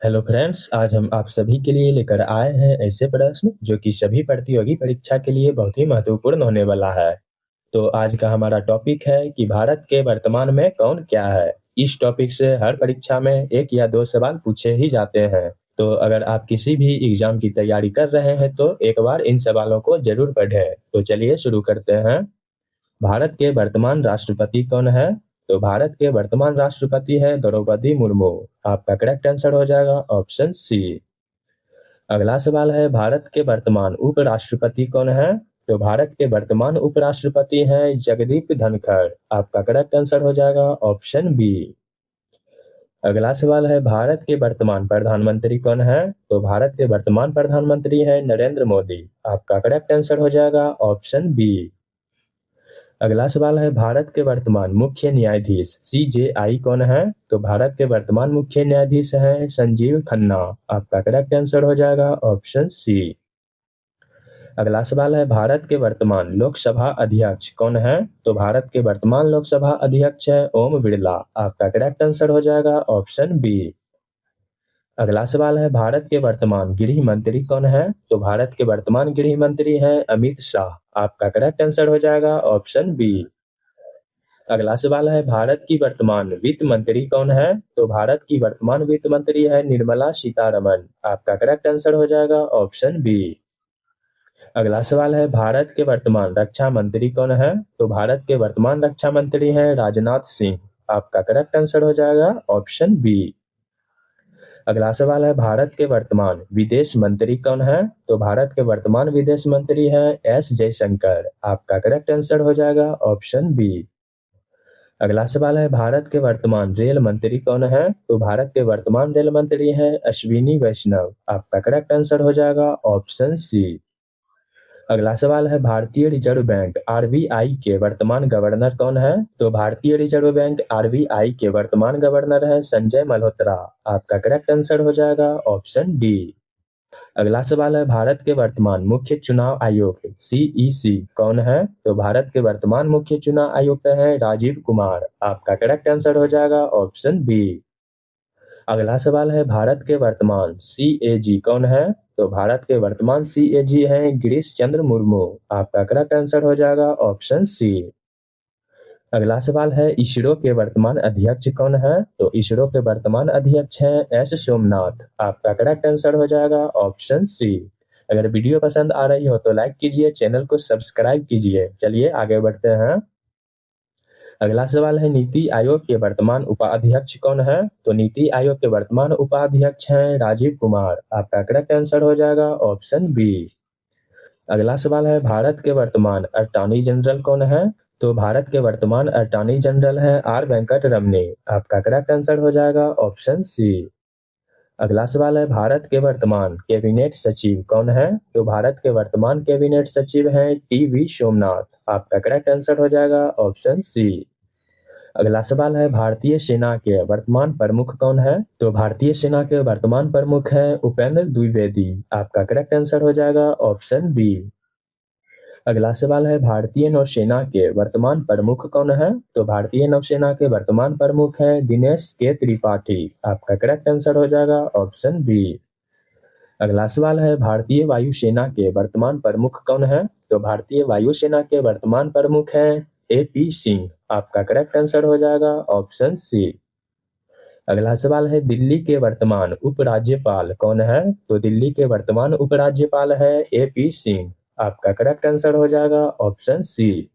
Hello friends, आज हम आप सभी के लिए लेकर आए हैं ऐसे प्रश्न जो कि सभी प्रतियोगी परीक्षा के लिए बहुत ही महत्वपूर्ण होने वाला है। तो आज का हमारा टॉपिक है कि भारत के वर्तमान में कौन क्या है। इस टॉपिक से हर परीक्षा में एक या दो सवाल पूछे ही जाते हैं। तो अगर आप किसी भी एग्जाम की तैयारी कर रहे हैं तो एक बार इन सवालों को जरूर पढ़ें। तो चलिए शुरू करते हैं। भारत के वर्तमान राष्ट्रपति कौन है? तो भारत के वर्तमान राष्ट्रपति है द्रौपदी मुर्मू। आपका करेक्ट आंसर हो जाएगा ऑप्शन सी। अगला सवाल है, भारत के वर्तमान उपराष्ट्रपति कौन है? तो भारत के वर्तमान उपराष्ट्रपति हैं जगदीप धनखड़। आपका करेक्ट आंसर हो जाएगा ऑप्शन बी। अगला सवाल है, भारत के वर्तमान प्रधानमंत्री कौन है? तो भारत के वर्तमान प्रधानमंत्री हैं नरेंद्र मोदी। आपका करेक्ट आंसर हो जाएगा ऑप्शन बी। अगला सवाल है, भारत के वर्तमान मुख्य न्यायाधीश सीजेआई कौन है? तो भारत के वर्तमान मुख्य न्यायाधीश हैं संजीव खन्ना। आपका करेक्ट आंसर हो जाएगा ऑप्शन सी। अगला सवाल है, भारत के वर्तमान लोकसभा अध्यक्ष कौन है? तो भारत के वर्तमान लोकसभा अध्यक्ष है ओम बिरला। आपका करेक्ट आंसर हो जाएगा ऑप्शन बी। अगला सवाल है, भारत के वर्तमान गृह मंत्री कौन है? तो भारत के वर्तमान गृह मंत्री हैं अमित शाह। आपका करेक्ट आंसर हो जाएगा ऑप्शन बी। अगला सवाल है, भारत की वर्तमान वित्त मंत्री कौन है? तो भारत की वर्तमान वित्त मंत्री है निर्मला सीतारमण। आपका करेक्ट आंसर हो जाएगा ऑप्शन बी। अगला सवाल है, भारत के वर्तमान रक्षा मंत्री कौन है? तो भारत के वर्तमान रक्षा मंत्री हैं राजनाथ सिंह। आपका करेक्ट आंसर हो जाएगा ऑप्शन बी। अगला सवाल है, भारत के वर्तमान विदेश मंत्री कौन है? तो भारत के वर्तमान विदेश मंत्री हैं एस जयशंकर। आपका करेक्ट आंसर हो जाएगा ऑप्शन बी। अगला सवाल है, भारत के वर्तमान रेल मंत्री कौन है? तो भारत के वर्तमान रेल मंत्री हैं अश्विनी वैष्णव। आपका करेक्ट आंसर हो जाएगा ऑप्शन सी। अगला सवाल है, भारतीय रिजर्व बैंक आरबीआई के वर्तमान गवर्नर कौन है? तो भारतीय रिजर्व बैंक आरबीआई के वर्तमान गवर्नर है संजय मल्होत्रा। आपका करेक्ट आंसर हो जाएगा ऑप्शन डी। अगला सवाल है, भारत के वर्तमान मुख्य चुनाव आयुक्त सीईसी कौन है? तो भारत के वर्तमान मुख्य चुनाव आयुक्त हैं राजीव कुमार। आपका करेक्ट आंसर हो जाएगा ऑप्शन बी। अगला सवाल है, भारत के वर्तमान सीएजी कौन है? तो भारत के वर्तमान सीएजी हैं गिरीश चंद्र मुर्मू। आपका करेक्ट आंसर हो जाएगा ऑप्शन सी। अगला सवाल है, इसरो के वर्तमान अध्यक्ष कौन है? तो इसरो के वर्तमान अध्यक्ष हैं एस सोमनाथ। आपका करेक्ट आंसर हो जाएगा ऑप्शन सी। अगर वीडियो पसंद आ रही हो तो लाइक कीजिए, चैनल को सब्सक्राइब कीजिए। चलिए आगे बढ़ते हैं। अगला सवाल है, नीति आयोग के वर्तमान उपाध्यक्ष कौन है? तो नीति आयोग के वर्तमान उपाध्यक्ष हैं राजीव कुमार। आपका करेक्ट आंसर हो जाएगा ऑप्शन बी। अगला सवाल है, भारत के वर्तमान अटॉर्नी जनरल कौन है? तो भारत के वर्तमान अटॉर्नी जनरल हैं आर वेंकट रमनी। आपका करेक्ट आंसर हो जाएगा ऑप्शन सी। अगला सवाल है, भारत के वर्तमान कैबिनेट सचिव कौन है? तो भारत के वर्तमान कैबिनेट सचिव हैं टीवी सोमनाथ। आपका करेक्ट आंसर हो जाएगा ऑप्शन सी। अगला सवाल है, भारतीय सेना के वर्तमान प्रमुख कौन है? तो भारतीय सेना के वर्तमान प्रमुख हैं उपेंद्र द्विवेदी। आपका करेक्ट आंसर हो जाएगा ऑप्शन बी। अगला सवाल है, भारतीय नौसेना के वर्तमान प्रमुख कौन है? तो भारतीय नौसेना के वर्तमान प्रमुख हैं दिनेश के त्रिपाठी। आपका करेक्ट आंसर हो जाएगा ऑप्शन बी। अगला सवाल है, भारतीय वायुसेना के वर्तमान प्रमुख कौन है? तो भारतीय वायुसेना के वर्तमान प्रमुख हैं एपी सिंह। आपका करेक्ट आंसर हो जाएगा ऑप्शन सी। अगला सवाल है, दिल्ली के वर्तमान उपराज्यपाल कौन है? तो दिल्ली के वर्तमान उपराज्यपाल है एपी सिंह। आपका करेक्ट आंसर हो जाएगा ऑप्शन सी।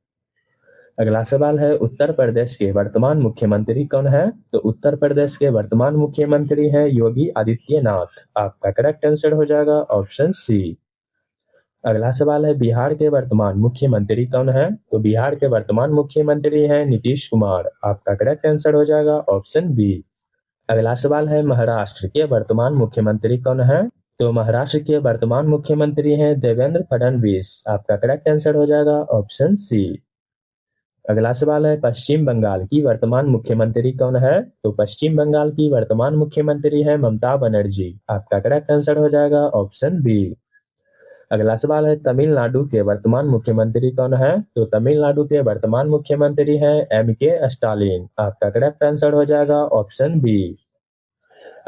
अगला सवाल है, उत्तर प्रदेश के वर्तमान मुख्यमंत्री कौन है? तो उत्तर प्रदेश के वर्तमान मुख्यमंत्री हैं योगी आदित्यनाथ। आपका करेक्ट आंसर हो जाएगा ऑप्शन सी। अगला सवाल है, बिहार के वर्तमान मुख्यमंत्री कौन है? तो बिहार के वर्तमान मुख्यमंत्री हैं नीतीश कुमार। आपका करेक्ट आंसर हो जाएगा ऑप्शन बी। अगला सवाल है, महाराष्ट्र के वर्तमान मुख्यमंत्री कौन है? तो महाराष्ट्र के वर्तमान मुख्यमंत्री हैं देवेंद्र फडणवीस। आपका करेक्ट आंसर हो जाएगा ऑप्शन सी। अगला सवाल है, पश्चिम बंगाल की वर्तमान मुख्यमंत्री कौन है? तो पश्चिम बंगाल की वर्तमान मुख्यमंत्री है ममता बनर्जी। आपका करेक्ट आंसर हो जाएगा ऑप्शन बी। अगला सवाल है, तमिलनाडु के वर्तमान मुख्यमंत्री कौन है? तो तमिलनाडु के वर्तमान मुख्यमंत्री हैं एम के स्टालिन। आपका करेक्ट आंसर हो जाएगा ऑप्शन बी।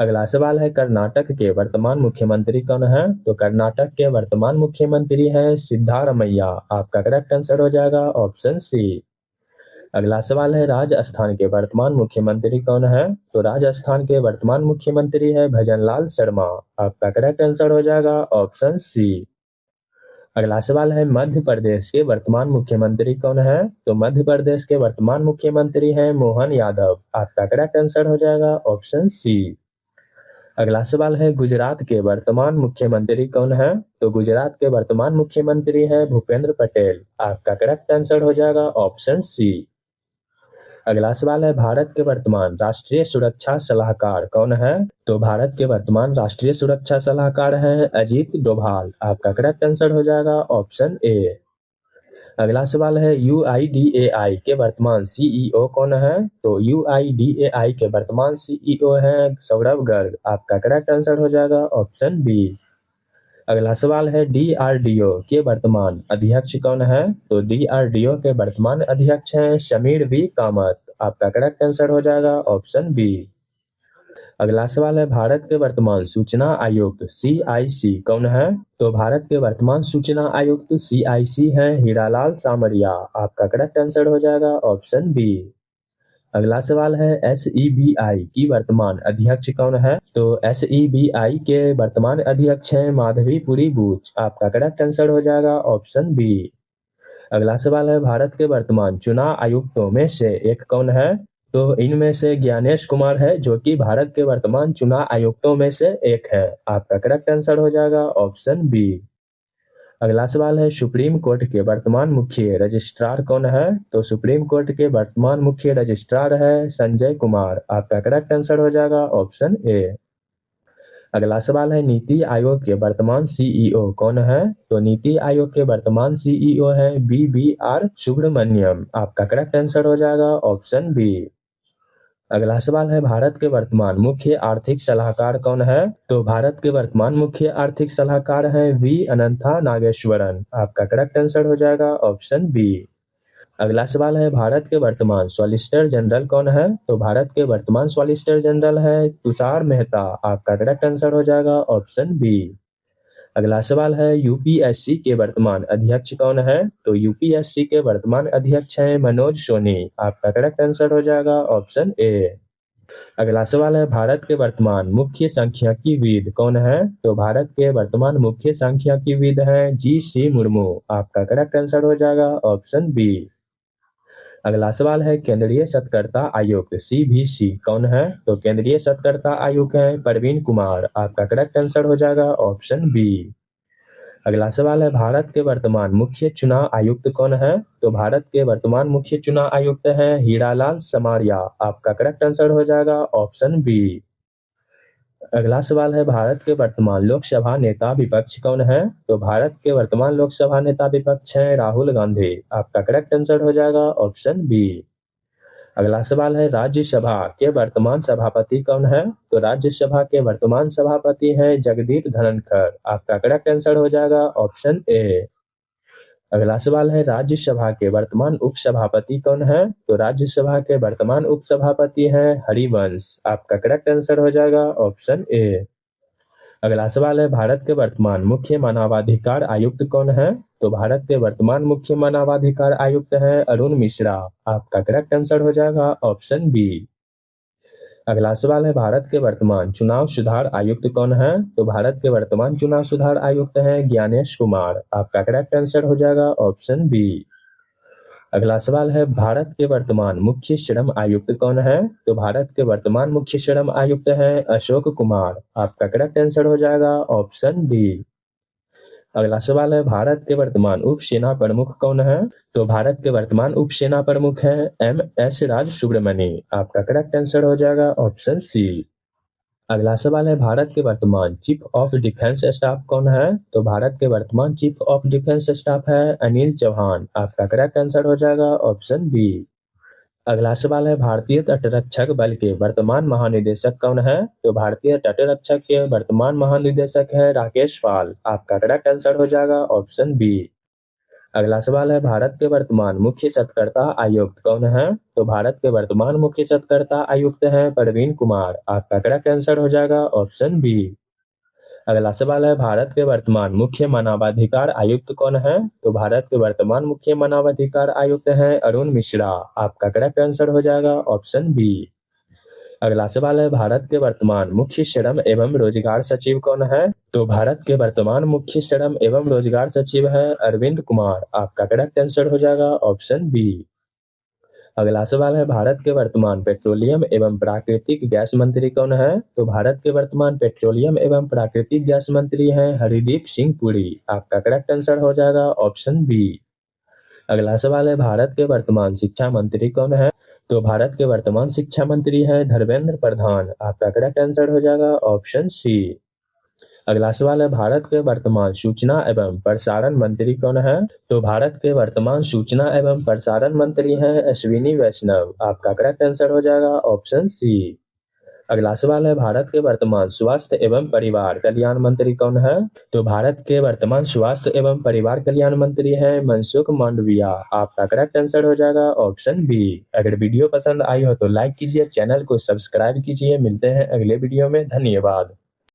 अगला सवाल है कर्नाटक के वर्तमान मुख्यमंत्री कौन है? तो कर्नाटक के वर्तमान मुख्यमंत्री हैं सिद्धारमैया। आपका करेक्ट आंसर हो जाएगा ऑप्शन सी। अगला सवाल है राजस्थान के वर्तमान मुख्यमंत्री कौन है? तो राजस्थान के वर्तमान मुख्यमंत्री है भजनलाल शर्मा। आपका करेक्ट आंसर हो जाएगा ऑप्शन सी। अगला सवाल है मध्य प्रदेश के वर्तमान मुख्यमंत्री कौन है? तो मध्य प्रदेश के वर्तमान मुख्यमंत्री हैं मोहन यादव। आपका करेक्ट आंसर हो जाएगा ऑप्शन सी। अगला सवाल है गुजरात के वर्तमान मुख्यमंत्री कौन है? तो गुजरात के वर्तमान मुख्यमंत्री है भूपेंद्र पटेल। आपका करेक्ट आंसर हो जाएगा ऑप्शन सी। अगला सवाल है भारत के वर्तमान राष्ट्रीय सुरक्षा सलाहकार कौन है? तो भारत के वर्तमान राष्ट्रीय सुरक्षा सलाहकार हैं अजीत डोभाल। आपका करेक्ट आंसर हो जाएगा ऑप्शन ए। अगला सवाल है यूआईडीएआई के वर्तमान सीईओ कौन है? तो यूआईडीएआई के वर्तमान सीईओ हैं सौरभ गर्ग। आपका करेक्ट आंसर हो जाएगा ऑप्शन बी। अगला सवाल है डीआरडीओ के वर्तमान अध्यक्ष कौन है? तो डीआरडीओ के वर्तमान अध्यक्ष हैं शमीर वी कामत। आपका करेक्ट आंसर हो जाएगा ऑप्शन बी। अगला सवाल है भारत के वर्तमान सूचना आयुक्त सीआईसी कौन है? तो भारत के वर्तमान सूचना आयुक्त सीआईसी हैं हीरालाल सामरिया। आपका करेक्ट आंसर हो जाएगा ऑप्शन बी। अगला सवाल है एसईबीआई की वर्तमान अध्यक्ष कौन है? तो एसईबीआई के वर्तमान अध्यक्ष हैं माधवी पुरी बूच। आपका करेक्ट आंसर हो जाएगा ऑप्शन बी। अगला सवाल है भारत के वर्तमान चुनाव आयुक्तों में से एक कौन है? तो इनमें से ज्ञानेश कुमार है जो कि भारत के वर्तमान चुनाव आयुक्तों में से एक है। आपका करेक्ट आंसर हो जाएगा ऑप्शन बी। अगला सवाल है सुप्रीम कोर्ट के वर्तमान मुख्य रजिस्ट्रार कौन है? तो सुप्रीम कोर्ट के वर्तमान मुख्य रजिस्ट्रार है संजय कुमार। आपका करेक्ट आंसर हो जाएगा ऑप्शन ए। अगला सवाल है नीति आयोग के वर्तमान सीईओ कौन है? तो नीति आयोग के वर्तमान सीईओ है BBR सुब्रमण्यम। आपका करेक्ट आंसर हो जाएगा ऑप्शन बी। अगला सवाल है भारत के वर्तमान मुख्य आर्थिक सलाहकार कौन है? तो भारत के वर्तमान मुख्य आर्थिक सलाहकार हैं वी अनंथा नागेश्वरन। आपका करेक्ट आंसर हो जाएगा ऑप्शन बी। अगला सवाल है भारत के वर्तमान सॉलिसिटर जनरल कौन है? तो भारत के वर्तमान सॉलिसिटर जनरल है तुषार मेहता। आपका करेक्ट आंसर हो जाएगा ऑप्शन बी। अगला सवाल है यूपीएससी के वर्तमान अध्यक्ष कौन है? तो यूपीएससी के वर्तमान अध्यक्ष हैं मनोज सोनी। आपका करेक्ट आंसर हो जाएगा ऑप्शन ए। अगला सवाल है भारत के वर्तमान मुख्य सांख्यिकीविद कौन है? तो भारत के वर्तमान मुख्य सांख्यिकीविद हैं GC मुर्मू। आपका करेक्ट आंसर हो जाएगा ऑप्शन बी। अगला सवाल है केंद्रीय सत्कर्ता आयुक्त CVC कौन है? तो केंद्रीय सत्कर्ता आयुक्त हैं परवीन कुमार। आपका करेक्ट आंसर हो जाएगा ऑप्शन बी। अगला सवाल है भारत के वर्तमान मुख्य चुनाव आयुक्त कौन है? तो भारत के वर्तमान मुख्य चुनाव आयुक्त हैं हीरालाल समारिया। आपका करेक्ट आंसर हो जाएगा ऑप्शन बी। अगला सवाल है भारत के वर्तमान लोकसभा नेता विपक्ष कौन है? तो भारत के वर्तमान लोकसभा नेता विपक्ष हैं राहुल गांधी। आपका करेक्ट आंसर हो जाएगा ऑप्शन बी। अगला सवाल है राज्यसभा के वर्तमान सभापति कौन है? तो राज्यसभा के वर्तमान सभापति हैं जगदीप धनखड़। आपका करेक्ट आंसर हो जाएगा ऑप्शन ए। अगला सवाल है राज्यसभा के वर्तमान उपसभापति कौन है? तो राज्यसभा के वर्तमान उपसभापति हैं हरिवंश। आपका करेक्ट आंसर हो जाएगा ऑप्शन ए। अगला सवाल है भारत के वर्तमान मुख्य मानवाधिकार आयुक्त कौन है? तो भारत के वर्तमान मुख्य मानवाधिकार आयुक्त हैं अरुण मिश्रा। आपका करेक्ट आंसर हो जाएगा ऑप्शन बी। अगला सवाल है भारत के वर्तमान चुनाव सुधार आयुक्त कौन है? तो भारत के वर्तमान चुनाव सुधार आयुक्त हैं ज्ञानेश कुमार। आपका करेक्ट आंसर हो जाएगा ऑप्शन बी। अगला सवाल है भारत के वर्तमान मुख्य श्रम आयुक्त कौन है? तो भारत के वर्तमान मुख्य श्रम आयुक्त हैं अशोक कुमार। आपका करेक्ट आंसर हो जाएगा ऑप्शन डी। अगला सवाल है भारत के वर्तमान उप सेना प्रमुख कौन है? तो भारत के वर्तमान उप सेना प्रमुख हैं MS राज सुब्रमणी। आपका करेक्ट आंसर हो जाएगा ऑप्शन सी। अगला सवाल है भारत के वर्तमान चीफ ऑफ डिफेंस स्टाफ कौन है? तो भारत के वर्तमान चीफ ऑफ डिफेंस स्टाफ है अनिल चौहान। आपका करेक्ट आंसर हो जाएगा ऑप्शन बी। अगला सवाल है भारतीय तटरक्षक बल के वर्तमान महानिदेशक कौन है? तो भारतीय तटरक्षक के वर्तमान महानिदेशक है राकेश पाल। आपका करेक्ट आंसर हो जाएगा ऑप्शन बी। अगला सवाल है, भारत के वर्तमान मुख्य सत्कर्ता आयुक्त कौन है? तो भारत के वर्तमान मुख्य सत्कर्ता आयुक्त हैं प्रवीण कुमार। आपका करेक्ट आंसर हो जाएगा ऑप्शन बी। अगला सवाल है, भारत के वर्तमान मुख्य मानवाधिकार आयुक्त कौन है? तो भारत के वर्तमान मुख्य मानवाधिकार आयुक्त हैं अरुण मिश्रा। आपका करेक्ट आंसर हो जाएगा ऑप्शन बी। अगला सवाल है, भारत के वर्तमान मुख्य श्रम एवं रोजगार सचिव कौन है? तो भारत के वर्तमान मुख्य श्रम एवं रोजगार सचिव है अरविंद कुमार। आपका करेक्ट आंसर हो जाएगा ऑप्शन बी। अगला सवाल है, भारत के वर्तमान पेट्रोलियम एवं प्राकृतिक गैस मंत्री कौन है? तो भारत के वर्तमान पेट्रोलियम एवं प्राकृतिक गैस मंत्री हैं हरदीप सिंह पुरी। आपका करेक्ट आंसर हो जाएगा ऑप्शन बी। अगला सवाल है, भारत के वर्तमान शिक्षा मंत्री कौन है? तो भारत के वर्तमान शिक्षा मंत्री हैं धर्मेंद्र प्रधान। आपका करेक्ट आंसर हो जाएगा ऑप्शन सी। अगला सवाल है, भारत के वर्तमान सूचना एवं प्रसारण मंत्री कौन है? तो भारत के वर्तमान सूचना एवं प्रसारण मंत्री हैं अश्विनी वैष्णव। आपका करेक्ट आंसर हो जाएगा ऑप्शन सी। अगला सवाल है, भारत के वर्तमान स्वास्थ्य एवं परिवार कल्याण मंत्री कौन है? तो भारत के वर्तमान स्वास्थ्य एवं परिवार कल्याण मंत्री हैं मनसुख मांडविया। आपका करेक्ट आंसर हो जाएगा ऑप्शन बी। अगर वीडियो पसंद आई हो तो लाइक कीजिए, चैनल को सब्सक्राइब कीजिए। मिलते हैं अगले वीडियो में, धन्यवाद।